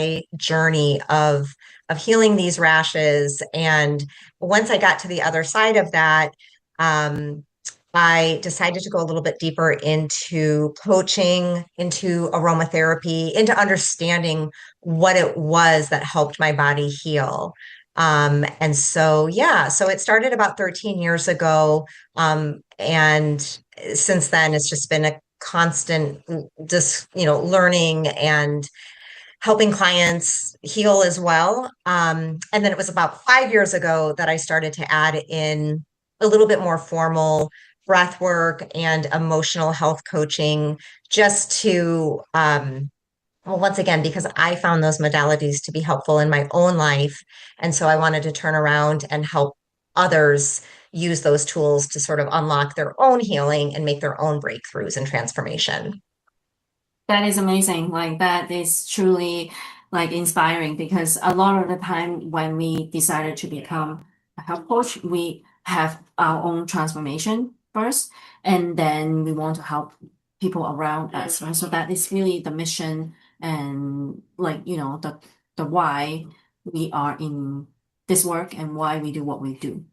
my journey of healing these rashes. And once I got to the other side of that, um, I decided to go a little bit deeper into coaching, into aromatherapy, into understanding what it was that helped my body heal. And so, yeah, so it started about 13 years ago. And since then, it's just been a constant, just, learning and helping clients heal as well. And then it was about 5 years ago that I started to add in a little bit more formal breath work and emotional health coaching just to, well, once again, because I found those modalities to be helpful in my own life. And so I wanted to turn around and help others use those tools to sort of unlock their own healing and make their own breakthroughs and transformation. That is amazing. Like that is truly like inspiring because a lot of the time when we decided to become a health coach, we have our own transformation first, and then we want to help people around us, right? So that is really the mission and like, the why we are in this work and why we do what we do.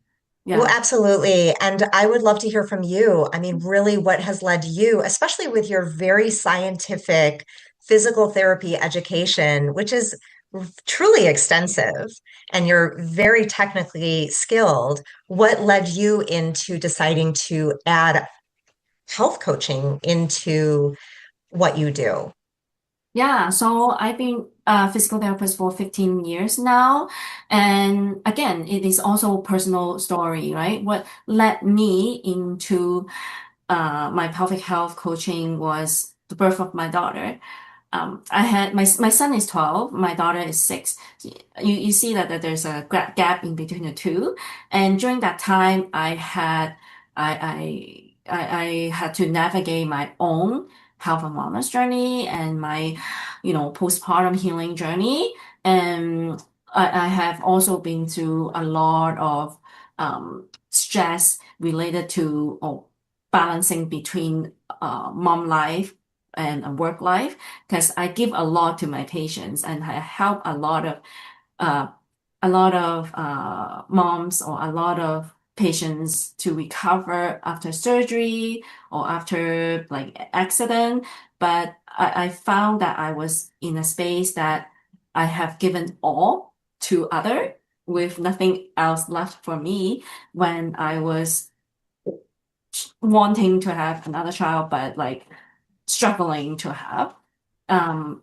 Well, Yeah. absolutely. And I would love to hear from you. I mean, really, what has led you, especially with your very scientific physical therapy education, which is truly extensive, and you're very technically skilled, what led you into deciding to add health coaching into what you do? Yeah, so I've been a physical therapist for 15 years now. And again, it is also a personal story, right? What led me into my pelvic health coaching was the birth of my daughter. I had my son is 12, my daughter is 6. You see that there's a gap in between the two. And during that time, I had to navigate my own health and wellness journey and my, postpartum healing journey. And I have also been through a lot of stress related to balancing between mom life and a work life because I give a lot to my patients and I help uh, a lot of moms or a lot of patients to recover after surgery or after like accident. But I found that I was in a space that I have given all to other with nothing else left for me when I was wanting to have another child, but like struggling to have. Um,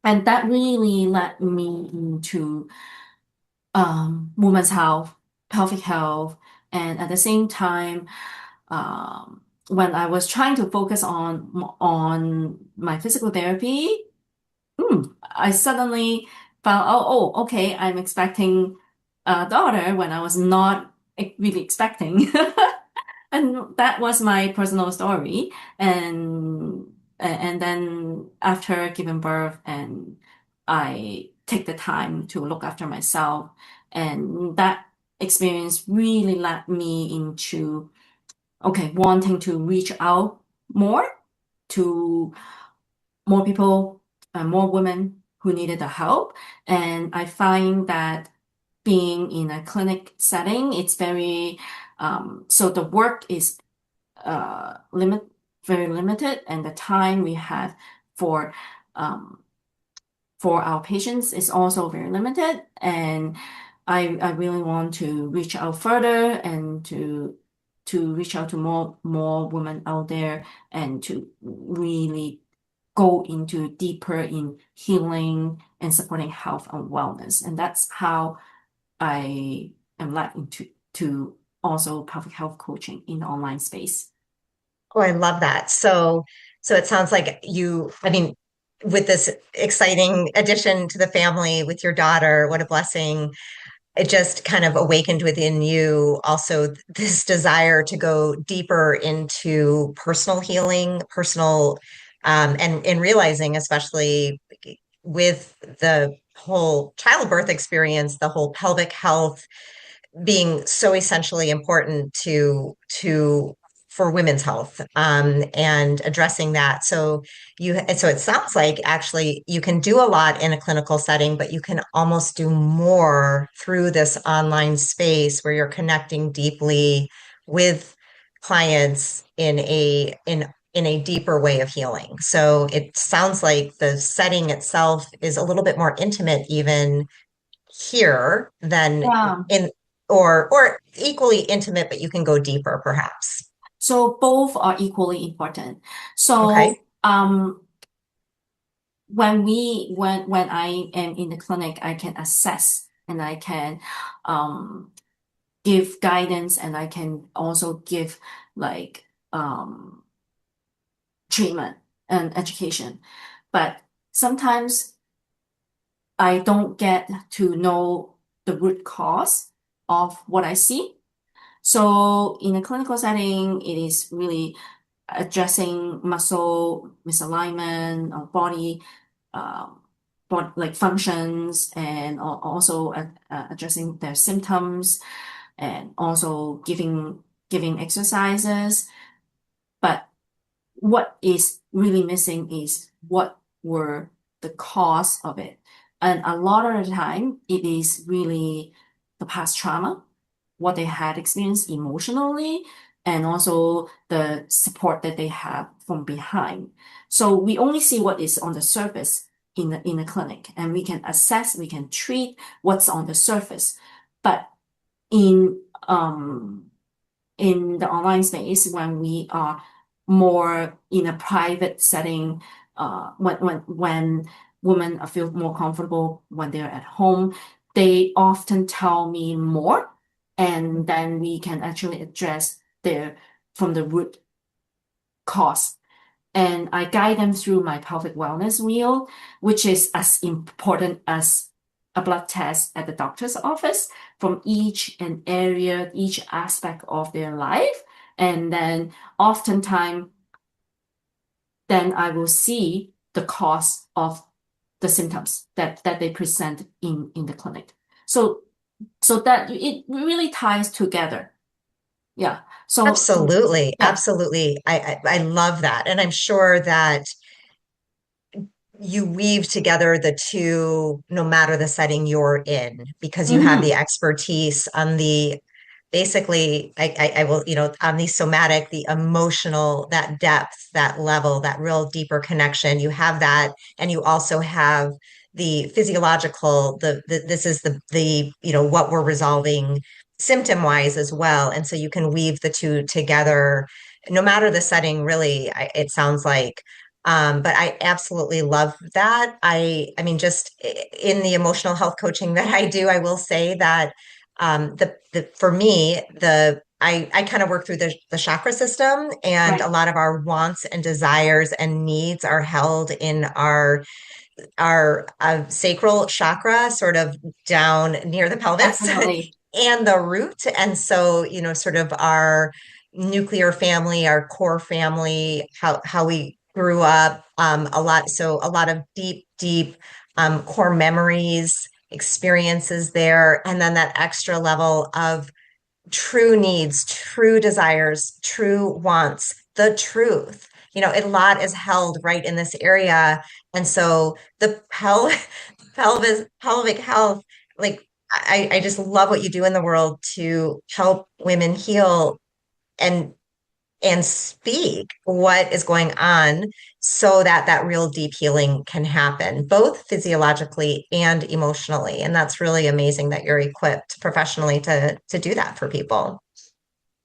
and that really led me into women's health, pelvic health, and at the same time, when I was trying to focus on my physical therapy, I suddenly found, okay, I'm expecting a daughter when I was not really expecting. And that was my personal story. And then after giving birth and I take the time to look after myself. And that experience really led me into, okay, wanting to reach out more to more people and more women who needed the help. And I find that being in a clinic setting, it's very, so the work is limit very limited, and the time we have for um, for our patients is also very limited. And I really want to reach out further and to reach out to more women out there and to really go into deeper in healing and supporting health and wellness. And that's how I am led into to also public health coaching in the online space. Oh, I love that. So it sounds like you, I mean, with this exciting addition to the family with your daughter, what a blessing. It just kind of awakened within you also this desire to go deeper into personal healing, personal, and realizing, especially with the whole childbirth experience, the whole pelvic health being so essentially important to for women's health, and addressing that. So it sounds like actually you can do a lot in a clinical setting, but you can almost do more through this online space where you're connecting deeply with clients in a deeper way of healing. So it sounds like the setting itself is a little bit more intimate even here than Yeah. in or equally intimate, but you can go deeper perhaps. So both are equally important. Okay. So when I am in the clinic, I can assess and I can um give guidance and I can also give like treatment and education. But sometimes I don't get to know the root cause of what I see. So in a clinical setting, it is really addressing muscle misalignment or body, like functions, and also addressing their symptoms, and also giving exercises. But what is really missing is what were the cause of it. And a lot of the time, it is really the past trauma, what they had experienced emotionally, and also the support that they have from behind. So we only see what is on the surface in the clinic, and we can assess, we can treat what's on the surface. But in in the online space, when we are more in a private setting, when women feel more comfortable when they're at home, they often tell me more, and then we can actually address their from the root cause. And I guide them through my pelvic wellness wheel, which is as important as a blood test at the doctor's office from each and area, each aspect of their life. And then oftentimes, then I will see the cause of the symptoms that they present in the clinic. So that it really ties together. Yeah. So Absolutely. yeah. Absolutely. I love that. And I'm sure that you weave together the two no matter the setting you're in because you have the Hmm. expertise on the basically I will, on the somatic, the emotional, that depth, that level, that real deeper connection. You have that, and you also have the physiological, this is the what we're resolving symptom wise as well. And so you can weave the two together no matter the setting, really, it sounds like. But I absolutely love that. I mean, just in the emotional health coaching that I do, I will say that the for me, I kind of work through the chakra system, and a Right. lot of our wants and desires and needs are held in our sacral chakra, sort of down near the pelvis Definitely. and the root. And so, sort of our nuclear family, our core family, how we grew up, a lot of deep core memories, experiences there, and then that extra level of true needs, true desires, true wants, the truth. A lot is held right in this area. And so the pelvic health, like I just love what you do in the world to help women heal and speak what is going on so that that real deep healing can happen, both physiologically and emotionally. And that's really amazing that you're equipped professionally to do that for people.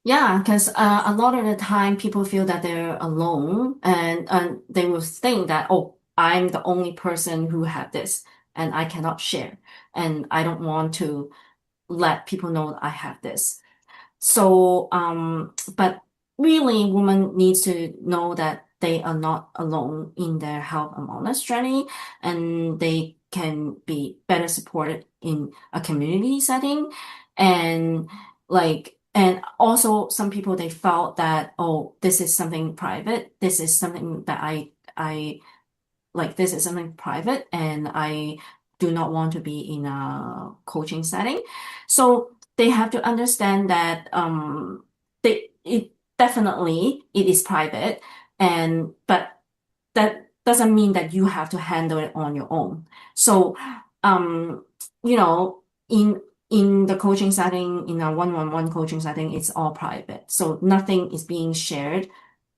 Yeah, because a lot of the time people feel that they're alone, and they will think that, oh, I'm the only person who had this and I cannot share. And I don't want to let people know I have this. So, but really, women needs to know that they are not alone in their health and wellness journey, and they can be better supported in a community setting. And and also some people they felt that, oh, this is something private. This is something that I this is something private and I do not want to be in a coaching setting. So they have to understand that they it definitely it is private, and but that doesn't mean that you have to handle it on your own. So, um, you know, in the coaching setting, in a one-on-one coaching setting, it's all private. So nothing is being shared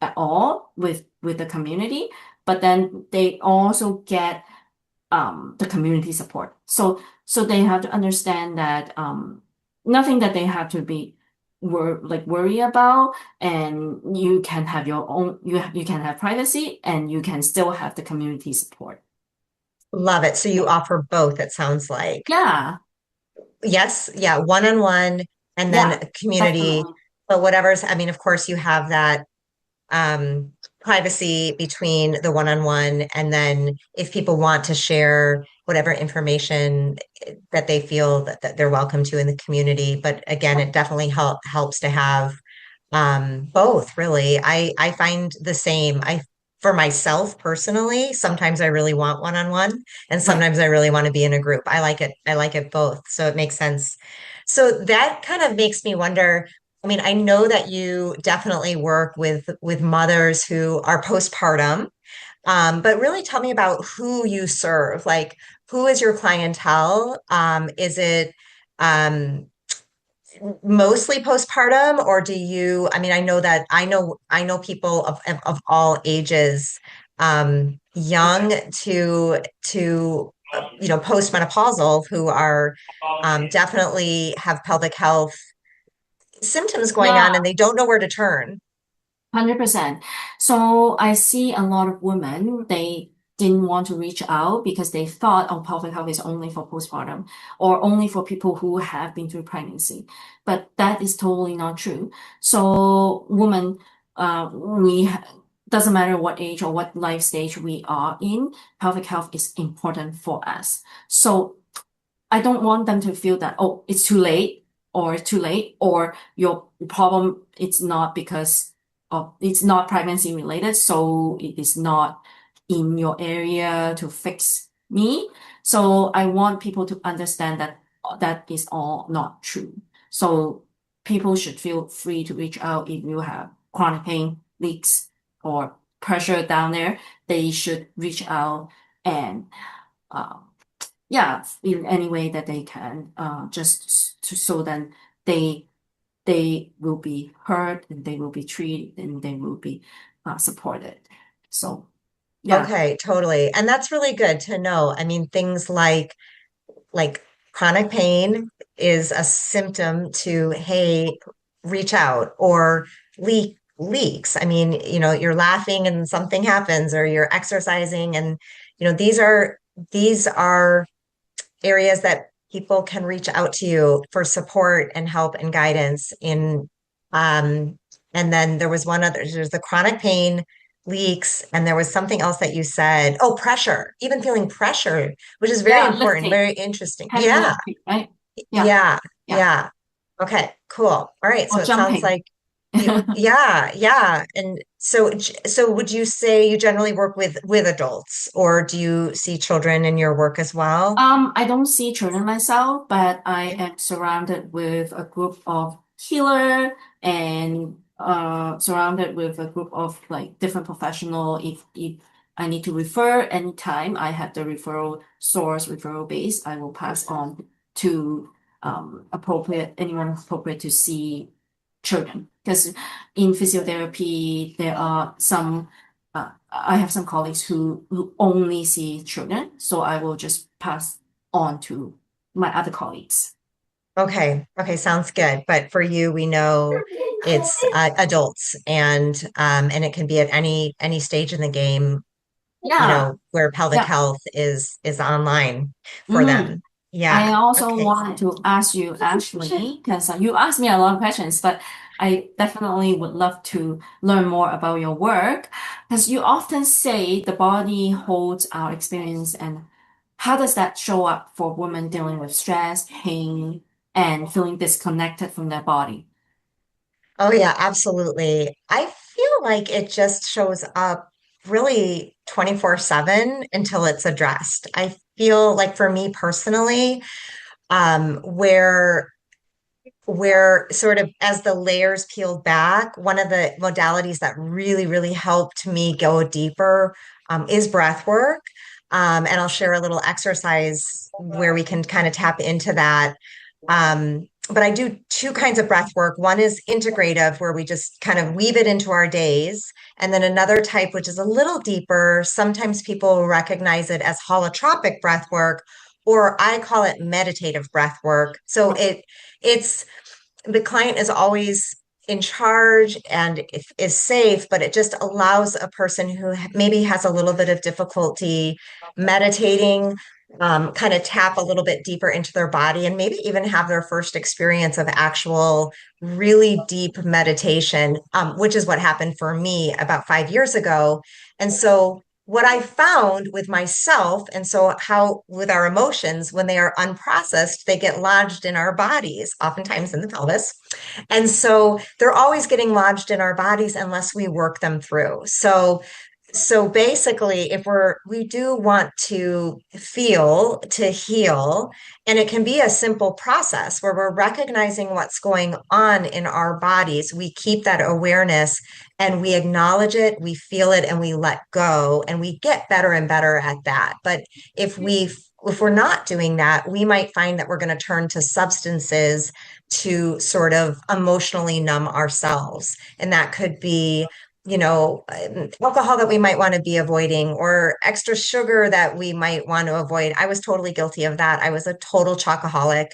at all with the community. But then they also get the community support. So they have to understand that nothing that they have to be worry about, and you can have your own you can have privacy and you can still have the community support. Love it. So you offer both, it sounds like. Yeah, Yes, yeah, one-on-one and then yeah, a community. definitely. But whatever's, I mean, of course, you have that privacy between the one-on-one, and then if people want to share whatever information that they feel that they're welcome to in the community. But again, it definitely helps to have both, really. I find the same. I For myself personally, sometimes I really want one-on-one and Right. sometimes I really want to be in a group. I like it. I like it both. So it makes sense. So that kind of makes me wonder. I mean, I know that you definitely work with mothers who are postpartum, but really tell me about who you serve. Like, who is your clientele? Is it um, mostly postpartum, or do you, I mean, I know that I know people of all ages, young to you know, postmenopausal, who are definitely have pelvic health symptoms going Yeah, on and they don't know where to turn. 100%. So I see a lot of women, they didn't want to reach out because they thought, oh, pelvic health is only for postpartum or only for people who have been through pregnancy. But that is totally not true. So women, doesn't matter what age or what life stage we are in, pelvic health is important for us. So I don't want them to feel that, oh, it's too late or it's too late or your problem, it's not because of, it's not pregnancy related. So it is not in your area to fix me. So I want people to understand that that is all not true. So people should feel free to reach out if you have chronic pain, leaks, or pressure down there. They should reach out and, uh, yeah, in any way that they can, just to so then they they will be heard and they will be treated and they will be supported. So yeah, Okay, totally. And that's really good to know. I mean, things like chronic pain is a symptom to, hey, reach out, or leaks. I mean, you know, you're laughing and something happens, or you're exercising and you know, these are areas that people can reach out to you for support and help and guidance in. And then there was one other, there's the chronic pain, leaks, and there was something else that you said. Oh, pressure, even feeling pressure, which is very yeah, important, lifting, very interesting. heavy Yeah, lifting, right? Yeah, yeah, yeah, yeah. Okay, cool. All right. So or it sounds jumping. like yeah, yeah. And so so would you say you generally work with adults, or do you see children in your work as well? I don't see children myself, but I am surrounded with a group of healer and surrounded with a group of like different professional. If I need to refer anytime, I have the referral source, referral base. I will pass on to appropriate anyone appropriate to see children. Because in physiotherapy, there are some I have some colleagues who only see children, so I will just pass on to my other colleagues. Okay. Okay. Sounds good. But for you, we know it's adults, and it can be at any stage in the game, you Yeah, know, where pelvic yeah. health is online for Mm. them. I Yeah. also Okay. wanted to ask you actually, because you asked me a lot of questions, but I definitely would love to learn more about your work, because you often say the body holds our experience, and how does that show up for women dealing with stress, pain, and feeling disconnected from their body? Oh yeah, absolutely. I feel like it just shows up really 24/7 until it's addressed. I feel like for me personally, where where sort of as the layers peeled back, one of the modalities that really, really helped me go deeper is breath work. And I'll share a little exercise where we can kind of tap into that. But I do two kinds of breath work. One is integrative, where we just kind of weave it into our days. And then another type, which is a little deeper. Sometimes people recognize it as holotropic breath work, or I call it meditative breath work. So it's the client is always in charge and is safe, but it just allows a person who maybe has a little bit of difficulty meditating, kind of tap a little bit deeper into their body and maybe even have their first experience of actual really deep meditation, which is what happened for me about 5 years ago. And so what I found with myself, and so how with our emotions, when they are unprocessed, they get lodged in our bodies, oftentimes in the pelvis. And so they're always getting lodged in our bodies unless we work them through. So basically, if we do want to feel to heal, and it can be a simple process where we're recognizing what's going on in our bodies, we keep that awareness and we acknowledge it, we feel it, and we let go, and we get better and better at that. But if we're not doing that, we might find that we're going to turn to substances to sort of emotionally numb ourselves. And that could be alcohol that we might want to be avoiding or extra sugar that we might want to avoid. I was totally guilty of that. I was a total chocoholic.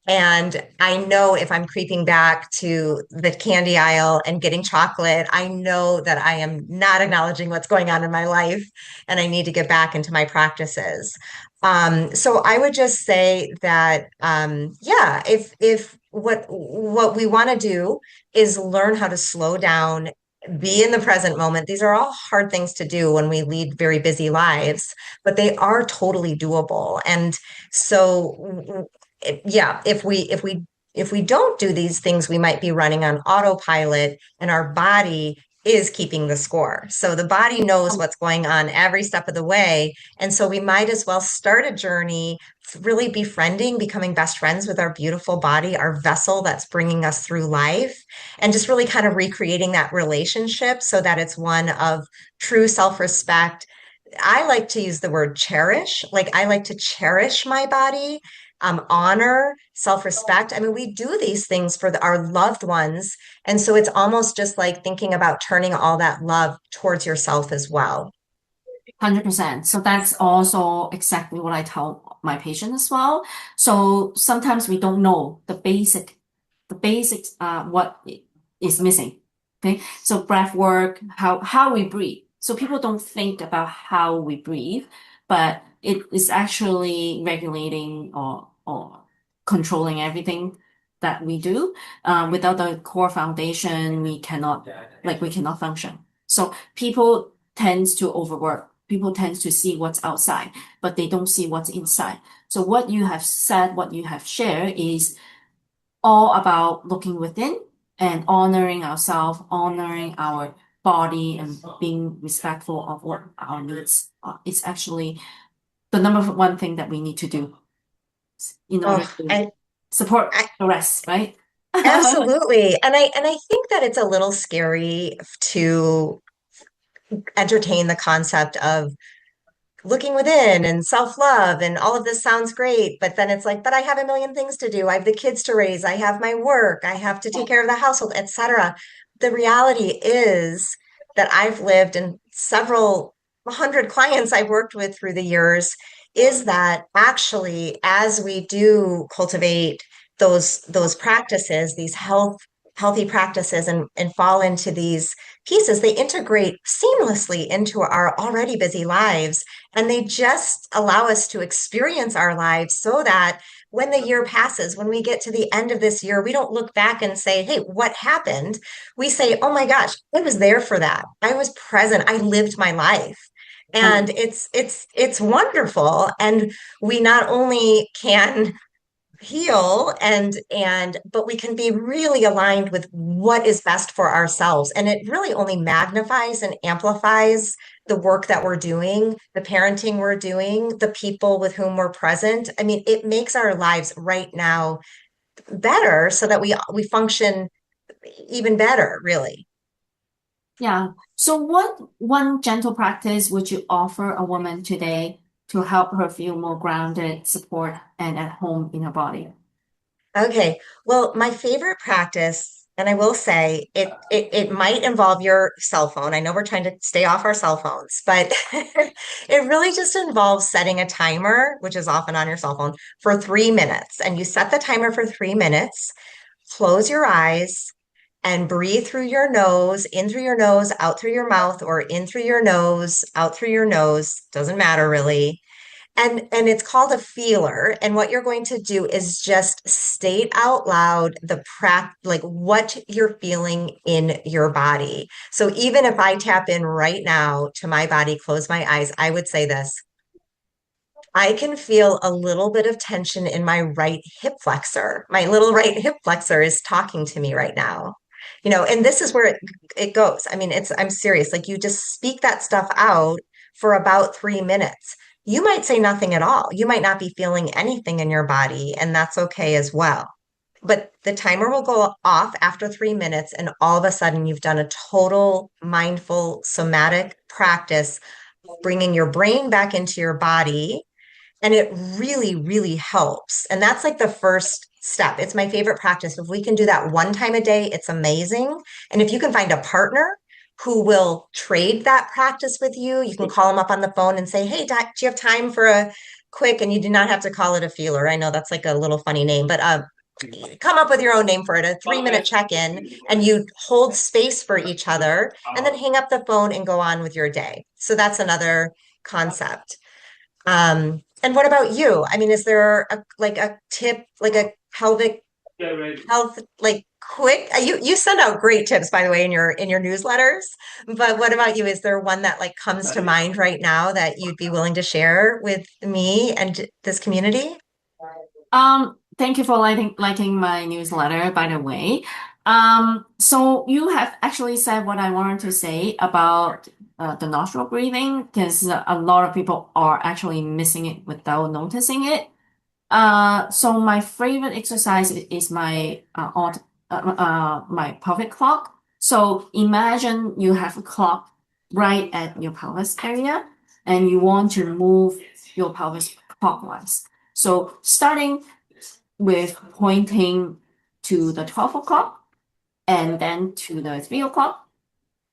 And I know if I'm creeping back to the candy aisle and getting chocolate, I know that I am not acknowledging what's going on in my life and I need to get back into my practices. So I would just say that, yeah, if what we want to do is learn how to slow down, be in the present moment. These are all hard things to do when we lead very busy lives, but they are totally doable. And so, yeah, if we don't do these things, we might be running on autopilot, and our body is keeping the score. So the body knows what's going on every step of the way. And so we might as well start a journey really befriending, becoming best friends with our beautiful body, our vessel that's bringing us through life, and just really kind of recreating that relationship so that it's one of true self-respect. I like to use the word cherish. Like I like to cherish my body, honor, self-respect. I mean, we do these things for our loved ones. And so it's almost just like thinking about turning all that love towards yourself as well. 100%. So that's also exactly what I tell my patient as well. So sometimes we don't know the basics, what is missing. Okay. So breath work, how we breathe. So people don't think about how we breathe, but it is actually regulating or controlling everything that we do. Without the core foundation, we cannot function. So people tends to overwork. People tend to see what's outside, but they don't see what's inside. So what you have said, what you have shared is all about looking within and honoring ourselves, honoring our body, and being respectful of what our needs are. It's actually the number one thing that we need to do in order Oh, to support I the rest, right? absolutely. And I think that it's a little scary to entertain the concept of looking within and self-love and all of this sounds great, but then it's like, but I have a million things to do. I have the kids to raise, I have my work, I have to take care of the household, etc. The reality is that I've lived in several hundred clients I've worked with through the years is that actually as we do cultivate those practices, these healthy practices and fall into these pieces, they integrate seamlessly into our already busy lives. And they just allow us to experience our lives so that when the year passes, when we get to the end of this year, we don't look back and say, hey, what happened? We say, oh my gosh, I was there for that. I was present. I lived my life. And it's wonderful. And we not only can heal and but we can be really aligned with what is best for ourselves, and it really only magnifies and amplifies the work that we're doing, the parenting we're doing, the people with whom we're present. I mean, it makes our lives right now better so that we function even better, really. Yeah. So what one gentle practice would you offer a woman today to help her feel more grounded, support, and at home in her body? Okay. Well, my favorite practice, and I will say it might involve your cell phone. I know we're trying to stay off our cell phones, but it really just involves setting a timer, which is often on your cell phone, for 3 minutes. And you set the timer for 3 minutes, close your eyes, and breathe through your nose, in through your nose, out through your mouth, or in through your nose, out through your nose. Doesn't matter really. And it's called a feeler. And what you're going to do is just state out loud like what you're feeling in your body. So even if I tap in right now to my body, close my eyes, I would say this. I can feel a little bit of tension in my right hip flexor. My little right hip flexor is talking to me right now. And this is where it goes. I mean, I'm serious. Like you just speak that stuff out for about 3 minutes. You might say nothing at all. You might not be feeling anything in your body, and that's okay as well. But the timer will go off after 3 minutes, and all of a sudden, you've done a total mindful somatic practice, bringing your brain back into your body, and it really, really helps. And that's like the first step. It's my favorite practice. If we can do that one time a day, it's amazing. And if you can find a partner who will trade that practice with you, you can call them up on the phone and say, "Hey, Doc, do you have time for a quick?" And you do not have to call it a feeler. I know that's like a little funny name, but come up with your own name for it, a 3 minute check in, and you hold space for each other and then hang up the phone and go on with your day. So that's another concept. And what about you? I mean, is there like a tip, like a pelvic health, like quick? You send out great tips, by the way, in your newsletters. But what about you? Is there one that like comes to mind right now that you'd be willing to share with me and this community? Thank you for liking my newsletter, by the way. So you have actually said what I wanted to say about the nostril breathing, because a lot of people are actually missing it without noticing it. So my favorite exercise is my pelvic clock. So imagine you have a clock right at your pelvis area, and you want to move your pelvis clockwise. So starting with pointing to the 12 o'clock and then to the 3 o'clock,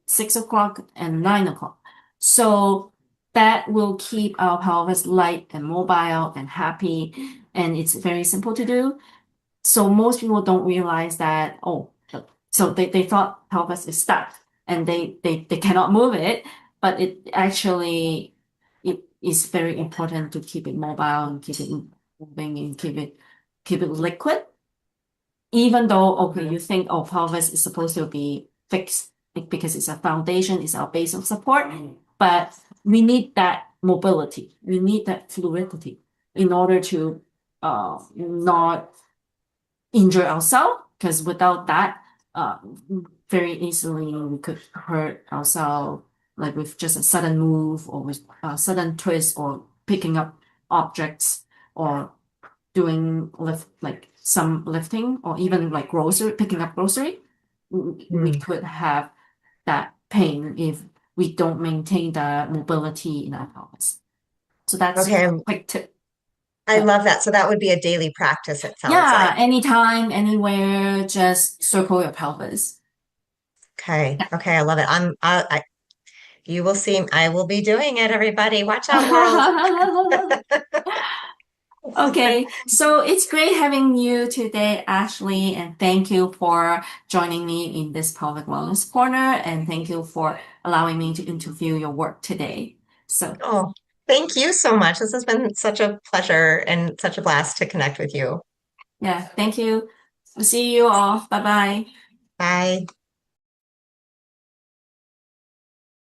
6 o'clock, and 9 o'clock. So that will keep our pelvis light and mobile and happy. And it's very simple to do. So most people don't realize that, oh, so they thought pelvis is stuck and they cannot move it, but it is very important to keep it mobile and keep it moving and keep it liquid. Even though, okay, you think, oh, pelvis is supposed to be fixed because it's a foundation, it's our base of support, but we need that mobility, we need that fluidity in order to not injure ourselves, because without that, uh, very easily we could hurt ourselves, like with just a sudden move or with a sudden twist or picking up objects or doing like some lifting or even like picking up grocery. We Hmm. could have that pain if we don't maintain the mobility in our pelvis. So that's just Okay, a quick tip. I Yeah. love that. So that would be a daily practice, it sounds Yeah, like. anytime, anywhere, just circle your pelvis. Okay, okay, I love it. You will see, I will be doing it, everybody. Watch out, world. Okay, so it's great having you today, Ashley, and thank you for joining me in this Pelvic Wellness Corner, and thank you for allowing me to interview your work today. So, Oh, thank you so much. This has been such a pleasure and such a blast to connect with you. yeah, thank you. See you all. Bye bye. Bye.